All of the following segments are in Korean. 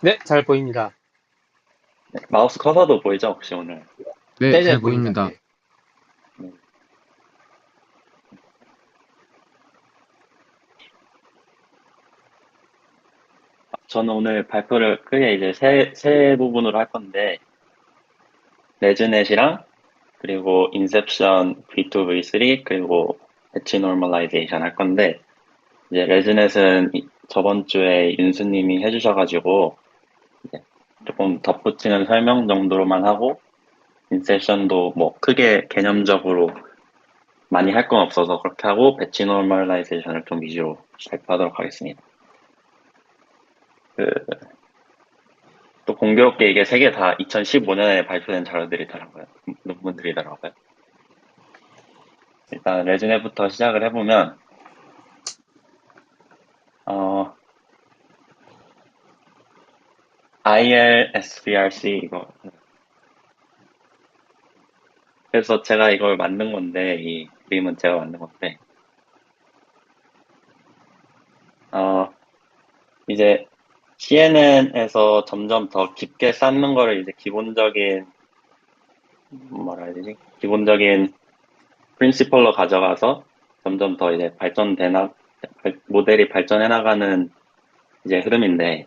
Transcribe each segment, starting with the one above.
네, 잘 보입니다. 네, 마우스 커서도 보이죠, 혹시 오늘? 네, 잘 네네, 보입니다. 보입니다. 네. 네. 저는 오늘 발표를 크게 이제 세 부분으로 할 건데, 레즈넷이랑, 그리고 인셉션 V2, V3, 그리고 배치 노멀라이제이션 할 건데, 이제 레즈넷은 저번 주에 윤수님이 해주셔가지고, 이제 조금 덧붙이는 설명 정도로만 하고, 인셉션도 뭐 크게 개념적으로 많이 할 건 없어서 그렇게 하고, 배치 노멀라이제이션을 좀 위주로 발표하도록 하겠습니다. 또 공교롭게 이게 세 개 다 2015년에 발표된 자료들이더라고요. 논문들이더라고요. 일단 레즈넷부터 시작을 해보면 ILSVRC 이거 그래서 제가 이걸 만든 건데 이 그림은 제가 만든 건데 이제 CNN에서 점점 더 깊게 쌓는 거를 이제 기본적인 뭐라 해야 되지? 기본적인 프린시플로 가져가서 점점 더 이제 모델이 발전해 나가는 이제 흐름인데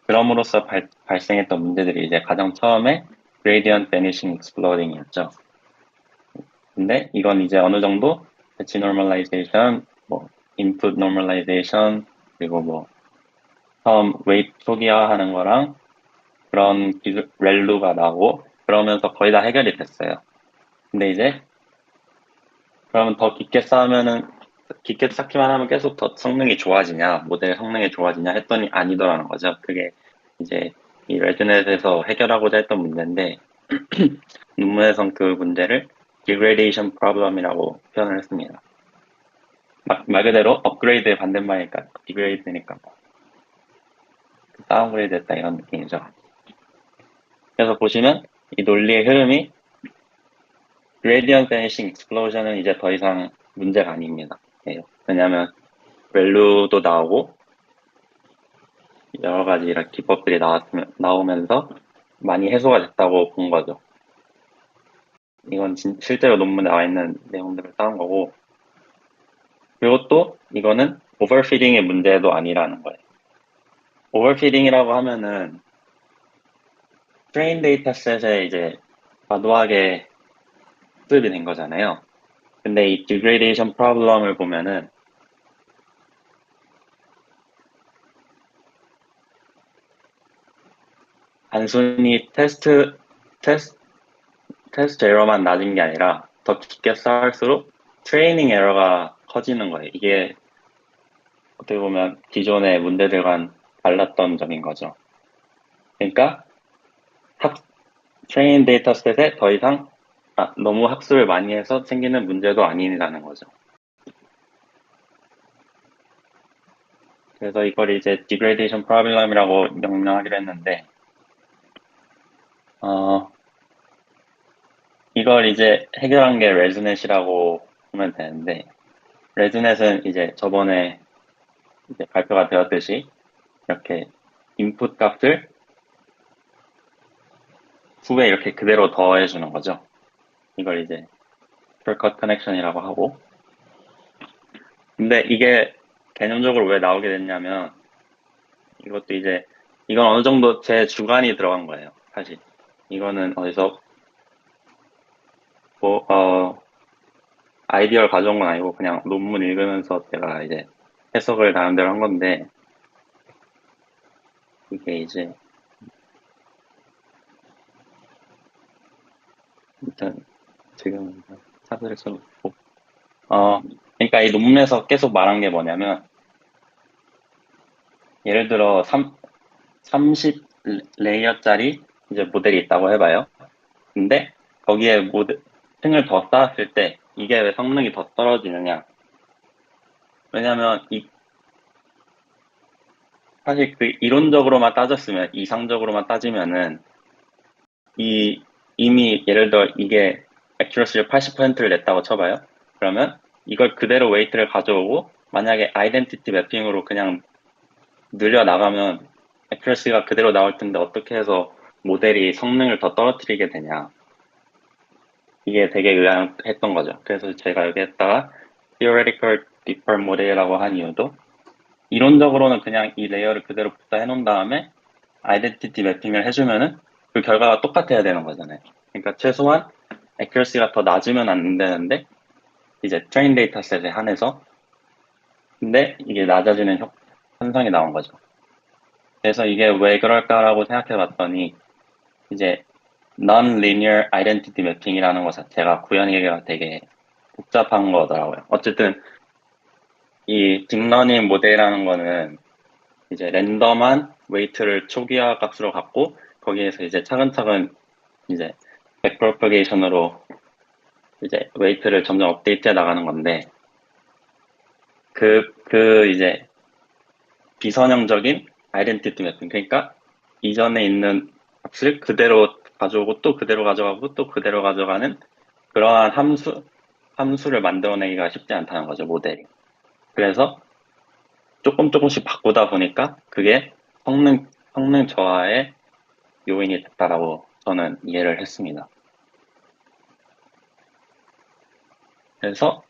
그럼으로써 발생했던 문제들이 이제 가장 처음에 gradient vanishing exploding이었죠. 근데 이건 이제 어느 정도 배치 normalization, 뭐 input normalization 그리고 뭐 처음 웨이트 초기화하는 거랑 그런 기술 렐루가 나오고 그러면서 거의 다 해결이 됐어요. 근데 이제 그러면 더 깊게 쌓기만 하면 계속 더 성능이 좋아지냐, 모델 성능이 좋아지냐 했더니 아니더라는 거죠. 그게 이제 이 레드넷에서 해결하고자 했던 문제인데 논문에선 그 문제를 degradation problem이라고 표현을 했습니다. 말 그대로 업그레이드의 반대말이니까 degrade니까 다운그레이드 했다 이런 느낌이죠. 그래서 보시면 이 논리의 흐름이 gradient vanishing explosion은 이제 더 이상 문제가 아닙니다. 왜냐하면 밸류도 나오고 여러 가지 이런 기법들이 나오면서 많이 해소가 됐다고 본 거죠. 이건 실제로 논문에 나와 있는 내용들을 따온 거고 그리고 또 이거는 오버피딩의 문제도 아니라는 거예요. 오버피딩이라고 하면은 트레인 데이터셋에 이제 과도하게 수입이 된 거잖아요. 근데 이 degradation problem을 보면은 단순히 테스트 에러만 낮은 게 아니라 더 깊게 쌓을수록 트레이닝 에러가 커지는 거예요. 이게 어떻게 보면 기존의 문제들과는 달랐던 점인 거죠. 그러니까 트레인 데이터셋에 더 이상 너무 학습을 많이 해서 생기는 문제도 아니라는 거죠. 그래서 이걸 이제 degradation problem이라고 명명하기로 했는데 이걸 이제 해결한 게 레즈넷이라고 보면 되는데 레즈넷은 이제 저번에 이제 발표가 되었듯이 이렇게 인풋 값을 후에 이렇게 그대로 더해주는 거죠. 이걸 이제 shortcut connection이라고 하고 근데 이게 개념적으로 왜 나오게 됐냐면 이것도 이제 이건 어느 정도 제 주관이 들어간 거예요. 사실 이거는 어디서 아이디어를 가져온 건 아니고 그냥 논문 읽으면서 제가 이제 해석을 나름대로 한 건데 이게 이제 일단 지금 차트를 써놓고 그러니까 이 논문에서 계속 말한 게 뭐냐면 예를 들어 30 레이어짜리 이제 모델이 있다고 해봐요. 근데 거기에 층을 더 쌓았을 때 이게 왜 성능이 더 떨어지느냐? 왜냐면 사실 그 이론적으로만 따졌으면 이상적으로만 따지면은 이미 예를 들어 이게 액큐러시를 80%를 냈다고 쳐봐요. 그러면 이걸 그대로 웨이트를 가져오고 만약에 아이덴티티 매핑으로 그냥 늘려 나가면 액큐러시가 그대로 나올 텐데 어떻게 해서 모델이 성능을 더 떨어뜨리게 되냐. 이게 되게 의아했던 거죠. 그래서 제가 여기에다가 theoretical deeper model이라고 한 이유도 이론적으로는 그냥 이 레이어를 그대로 복사해 놓은 다음에 아이덴티티 매핑을 해주면은 그 결과가 똑같아야 되는 거잖아요. 그러니까 최소한 accuracy가 더 낮으면 안 되는데 이제 트레인 데이터셋에 한해서 근데 이게 낮아지는 현상이 나온 거죠. 그래서 이게 왜 그럴까라고 생각해 봤더니 이제 non-linear identity mapping이라는 것 자체가 구현하기가 되게 복잡한 거더라고요. 어쨌든 이 딥러닝 모델이라는 거는 이제 랜덤한 웨이트를 초기화 값으로 갖고 거기에서 이제 차근차근 이제 백프로퍼게이션으로 이제 웨이트를 점점 업데이트해 나가는 건데 그 이제 비선형적인 아이덴티티 매핑 그러니까 이전에 있는 값을 그대로 가져오고 또 그대로 가져가고 또 그대로 가져가는 그러한 함수를 만들어내기가 쉽지 않다는 거죠, 모델이. 그래서 조금씩 바꾸다 보니까 그게 성능 저하의 요인이 됐다라고 저는 이해를 했습니다. 그래서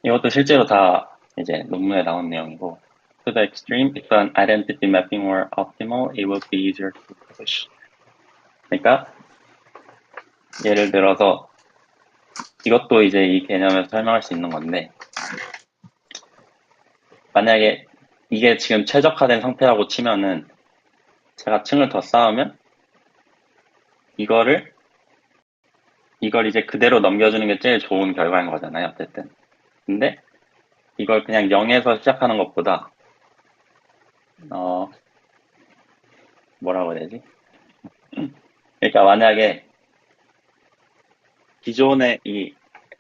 이것도 실제로 다 이제 논문에 나온 내용이고 To the extreme, if an identity mapping were optimal, it would be easier to publish. 그러니까 예를 들어서 이것도 이제 이 개념에서 설명할 수 있는 건데 만약에 이게 지금 최적화된 상태라고 치면은 제가 층을 더 쌓으면 이걸 이제 그대로 넘겨주는 게 제일 좋은 결과인 거잖아요, 어쨌든. 근데 이걸 그냥 0에서 시작하는 것보다 뭐라고 해야 되지? 그러니까 만약에 기존에 이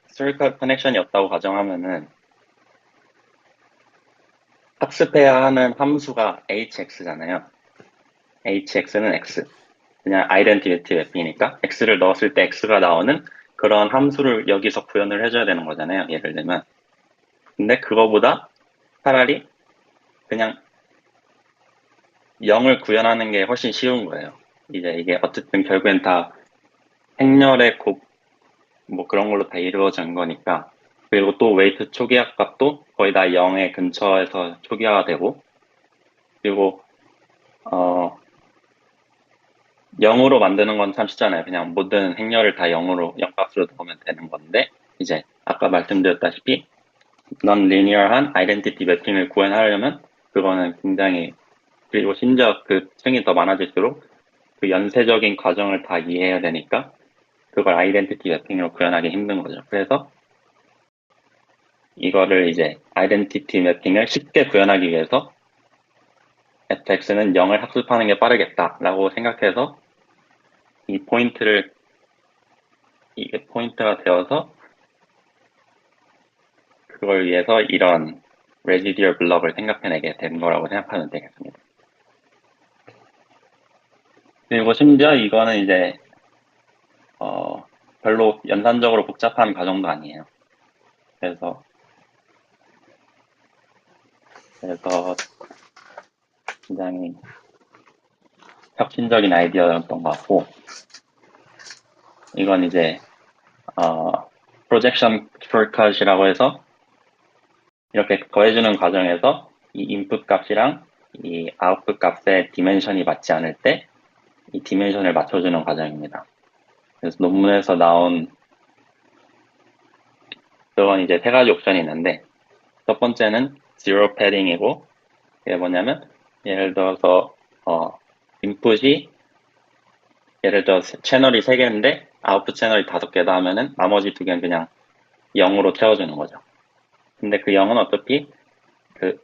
circle connection이 없다고 가정하면은 학습해야 하는 함수가 hx잖아요. hx는 x. 그냥 identity mapp이니까 x를 넣었을 때 x가 나오는 그런 함수를 여기서 구현을 해줘야 되는 거잖아요. 예를 들면. 근데 그거보다 차라리 그냥 0을 구현하는 게 훨씬 쉬운 거예요. 이제 이게 어쨌든 결국엔 다 행렬의 뭐 그런 걸로 다 이루어진 거니까. 그리고 또 웨이트 초기화 값도 거의 다 0의 근처에서 초기화가 되고, 그리고, 0으로 만드는 건 참 쉽잖아요. 그냥 모든 행렬을 다 0으로, 0값으로 넣으면 되는 건데, 이제 아까 말씀드렸다시피, non-linear한 identity mapping을 구현하려면, 그거는 굉장히, 그리고 심지어 그 층이 더 많아질수록 그 연쇄적인 과정을 다 이해해야 되니까, 그걸 아이덴티티 매핑으로 구현하기 힘든 거죠. 그래서 이거를 이제 아이덴티티 매핑을 쉽게 구현하기 위해서 fx는 0을 학습하는 게 빠르겠다라고 생각해서 이게 포인트가 되어서 그걸 위해서 이런 residual 블럭을 생각해내게 된 거라고 생각하면 되겠습니다. 그리고 심지어 이거는 이제 별로 연산적으로 복잡한 과정도 아니에요. 그래서 굉장히 혁신적인 아이디어였던 것 같고 이건 이제 프로젝션 shortcut이라고 해서 이렇게 더해주는 과정에서 이 인풋 값이랑 이 아웃풋 값의 디멘션이 맞지 않을 때 이 디멘션을 맞춰주는 과정입니다. 그래서 논문에서 나온 그건 이제 세 가지 옵션이 있는데 첫 번째는 zero padding이고 이게 뭐냐면 예를 들어서 인풋이 예를 들어 채널이 3개인데 아웃풋 채널이 5개다 하면은 나머지 2개는 그냥 0으로 채워주는 거죠. 근데 그 0은 어차피 그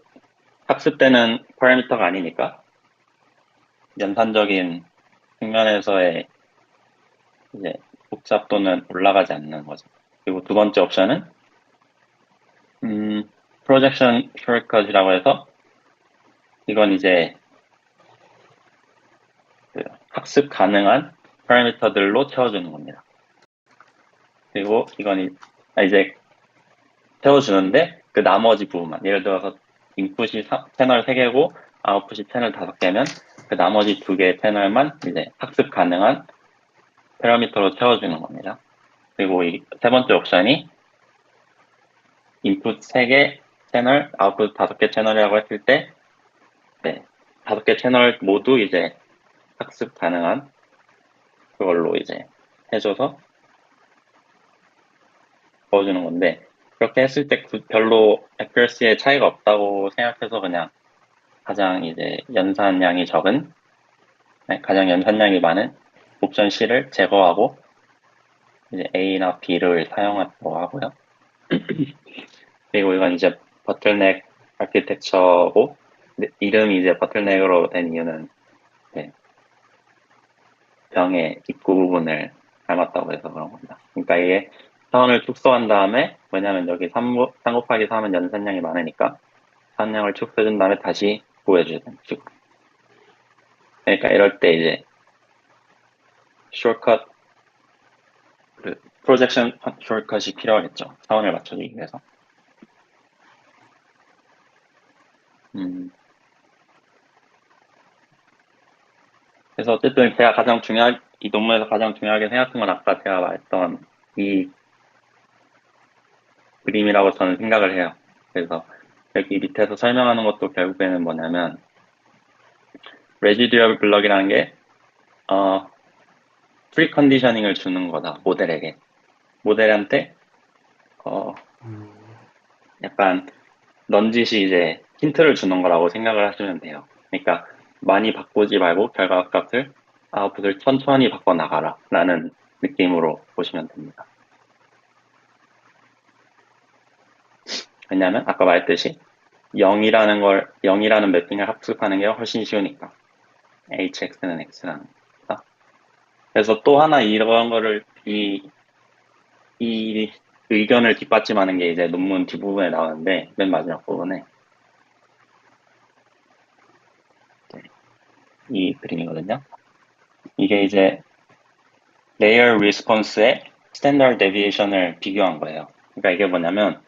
학습되는 파라미터가 아니니까 연산적인 측면에서의 이제 복잡도는 올라가지 않는 거죠. 그리고 두 번째 옵션은 프로젝션 shortcut이라고 해서 이건 이제 그 학습 가능한 파라미터들로 채워주는 겁니다. 그리고 이건 이제 채워주는데 그 나머지 부분만 예를 들어서 인풋이 채널 3개고 아웃풋이 채널 5개면 그 나머지 2개의 채널만 이제 학습 가능한 파라미터로 채워주는 겁니다. 그리고 이 세 번째 옵션이 인풋 3개 채널, 아웃풋 5개 채널이라고 했을 때 네, 5개 채널 모두 이제 학습 가능한 그걸로 이제 해줘서 넣어주는 건데 그렇게 했을 때 별로 accuracy에 차이가 없다고 생각해서 그냥 가장 이제 연산량이 적은 가장 연산량이 많은 옵션 C를 제거하고 이제 A나 B를 사용하도록 하고요. 그리고 이건 이제 버틀넥 아키텍처고 이름이 이제 버틀넥으로 된 이유는 네, 병의 입구 부분을 닮았다고 해서 그런 겁니다. 그러니까 이게 사원을 축소한 다음에 왜냐면 여기 3 곱하기 3은 연산량이 많으니까 산량을 축소해준 다음에 다시 구해주는 식으로. 그러니까 이럴 때 이제 숏컷 그 프로젝션 숏컷이 필요하겠죠. 사원을 맞춰주기 위해서. 그래서 어쨌든 제가 이 논문에서 가장 중요하게 생각한 건 아까 제가 말했던 이 그림이라고 저는 생각을 해요. 그래서 여기 밑에서 설명하는 것도 결국에는 뭐냐면 레지듀얼 블럭이라는 게 프리 컨디셔닝을 주는 거다 모델에게. 모델한테 약간 넌짓이 이제 힌트를 주는 거라고 생각을 하시면 돼요. 그러니까 많이 바꾸지 말고 결과값을 아웃풋을 천천히 바꿔 나가라 라는 느낌으로 보시면 됩니다. 왜냐하면 아까 말했듯이 0이라는 매핑을 학습하는 게 훨씬 쉬우니까 hx는 x라는 거다. 그래서 또 하나 이런 거를 이 의견을 뒷받침하는 게 이제 논문 뒷부분에 나오는데 맨 마지막 부분에 이 그림이거든요. 이게 이제 레이어 리스폰스의 스탠더드 데비에이션을 비교한 거예요. 그러니까 이게 뭐냐면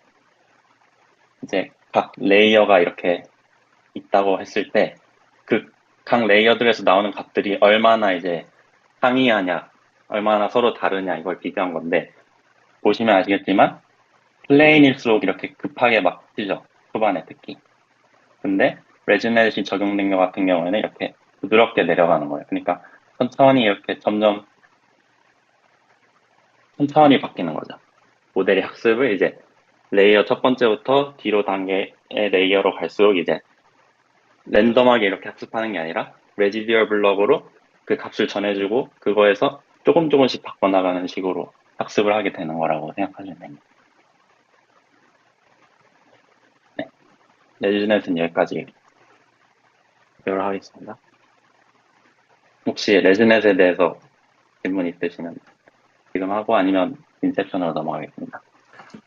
이제 각 레이어가 이렇게 있다고 했을 때 그 각 레이어들에서 나오는 값들이 얼마나 이제 상이하냐, 얼마나 서로 다르냐 이걸 비교한 건데 보시면 아시겠지만 플레인일수록 이렇게 급하게 막 뛰죠. 초반에 특히. 근데 레즈넷이 적용된 것 같은 경우에는 이렇게 부드럽게 내려가는 거예요. 그러니까 천천히 이렇게 점점 천천히 바뀌는 거죠. 모델이 학습을 이제 레이어 첫 번째부터 뒤로 단계의 레이어로 갈수록 이제 랜덤하게 이렇게 학습하는 게 아니라 레지듀얼 블럭으로 그 값을 전해주고 그거에서 조금씩 바꿔나가는 식으로 학습을 하게 되는 거라고 생각하시면 됩니다. 네. 레즈넷은 여기까지 발표를 하겠습니다. 혹시 레즈넷에 대해서 질문 있으시면 지금 하고 아니면 인셉션으로 넘어가겠습니다.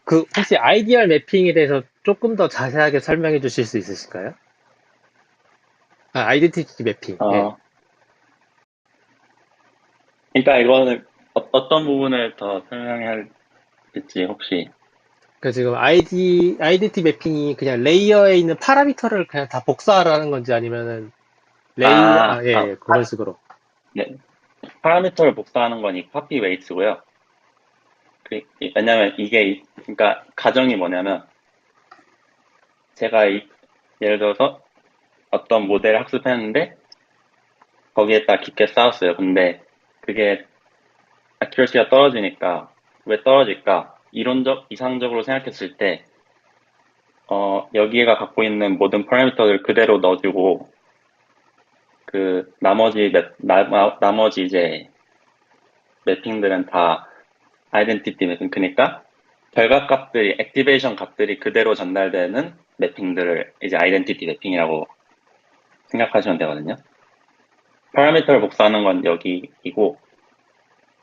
그 혹시 아이디얼 매핑에 대해서 조금 더 자세하게 설명해 주실 수 있으실까요? 아이덴티티 매핑. 예. 어, 그러니까 이거는 어떤 부분을 더 설명해야 할지 혹시 그 지금 아이덴티티 매핑이 그냥 레이어에 있는 파라미터를 그냥 다 복사하라는 건지 아니면은 예, 예, 그런 식으로. 네, 파라미터를 복사하는 건 이 copy weights고요. 왜냐면 이게 그러니까 가정이 뭐냐면 제가 예를 들어서 어떤 모델을 학습했는데 거기에다 깊게 쌓았어요. 근데 그게 accuracy가 떨어지니까 왜 떨어질까? 이상적으로 생각했을 때 여기가 갖고 있는 모든 파라미터를 그대로 넣어주고 그 나머지 이제 매핑들은 다 아이덴티티 매핑 그러니까 결과 값들이 액티베이션 값들이 그대로 전달되는 매핑들을 이제 아이덴티티 매핑이라고 생각하시면 되거든요. 파라미터를 복사하는 건 여기이고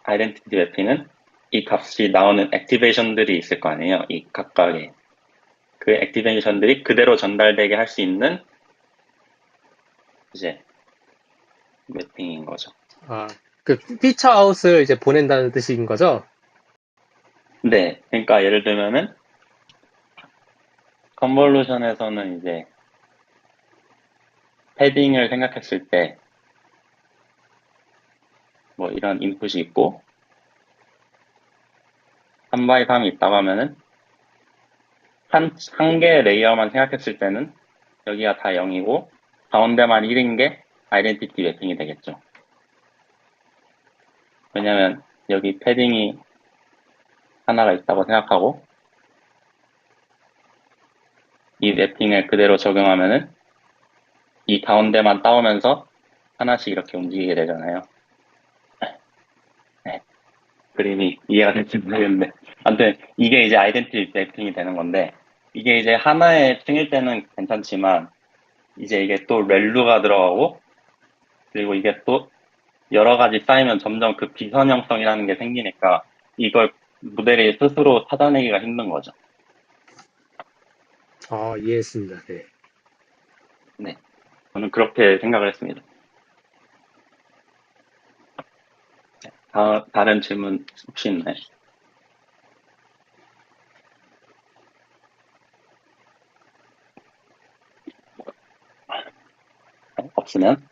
아이덴티티 매핑은 이 값이 나오는 액티베이션들이 있을 거 아니에요. 이 각각의 그 액티베이션들이 그대로 전달되게 할 수 있는 이제 매핑인 거죠. 그 피처 아웃을 이제 보낸다는 뜻인 거죠? 네, 그러니까 예를 들면은 컨볼루션에서는 이제 패딩을 생각했을 때 뭐 이런 인풋이 있고 3x3이 있다고 하면은 한 개의 레이어만 생각했을 때는 여기가 다 0이고 가운데만 1인 게 아이덴티티 매핑이 되겠죠. 왜냐면 여기 패딩이 하나가 있다고 생각하고 이 매핑을 그대로 적용하면은 이 가운데만 따오면서 하나씩 이렇게 움직이게 되잖아요. 네, 그림이 이해가 될지 모르겠는데 아무튼 이게 이제 아이덴티티 매핑이 되는 건데 이게 이제 하나의 층일 때는 괜찮지만 이제 이게 또 렐루가 들어가고 그리고 이게 또 여러 가지 쌓이면 점점 그 비선형성이라는 게 생기니까 이걸 모델이 스스로 찾아내기가 힘든 거죠. 이해했습니다. 네. 네, 저는 그렇게 생각을 했습니다. 다른 질문 혹시 있나요? 없으면